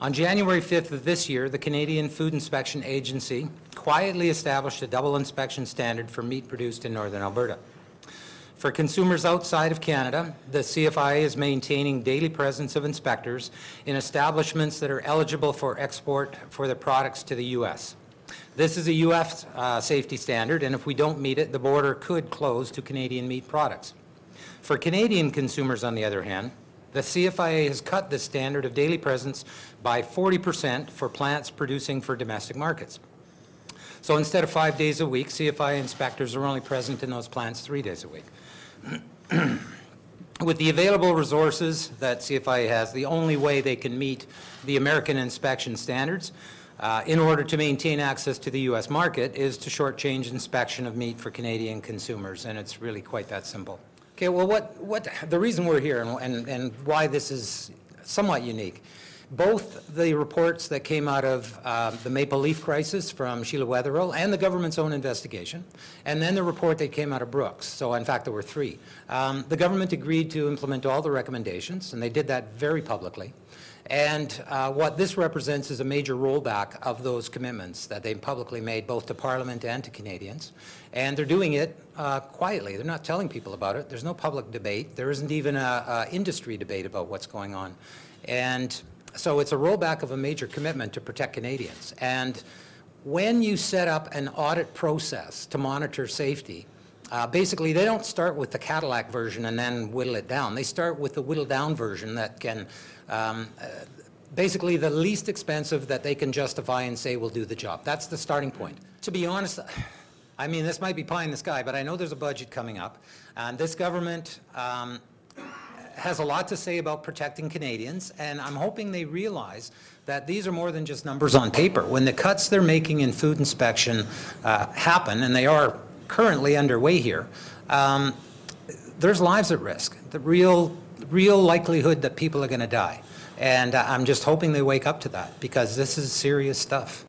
On January 5th of this year, the Canadian Food Inspection Agency quietly established a double inspection standard for meat produced in Northern Alberta. For consumers outside of Canada, the CFIA is maintaining daily presence of inspectors in establishments that are eligible for export for their products to the U.S. This is a U.S. Safety standard, and if we don't meet it, the border could close to Canadian meat products. For Canadian consumers, on the other hand, the CFIA has cut the standard of daily presence by 40% for plants producing for domestic markets. So instead of 5 days a week, CFIA inspectors are only present in those plants 3 days a week. With the available resources that CFIA has, the only way they can meet the American inspection standards in order to maintain access to the U.S. market is to shortchange inspection of meat for Canadian consumers, and it's really quite that simple. Okay, well, the reason we're here and why this is somewhat unique, both the reports that came out of the maple leaf crisis from Sheila Wetherill and the government's own investigation, and then the report that came out of Brooks. So in fact there were three. The government agreed to implement all the recommendations, and they did that very publicly. And what this represents is a major rollback of those commitments that they publicly made both to Parliament and to Canadians. And they're doing it quietly. They're not telling people about it. There's no public debate. There isn't even an industry debate about what's going on. And so it's a rollback of a major commitment to protect Canadians. And when you set up an audit process to monitor safety, basically they don't start with the Cadillac version and then whittle it down. They start with the whittled down version that can, basically the least expensive that they can justify and say will do the job. That's the starting point. To be honest, I mean, this might be pie in the sky, but I know there's a budget coming up, and this government has a lot to say about protecting Canadians, and I'm hoping they realize that these are more than just numbers on paper. When the cuts they're making in food inspection happen, and they are currently underway here, there's lives at risk, the real likelihood that people are going to die. And I'm just hoping they wake up to that, because this is serious stuff.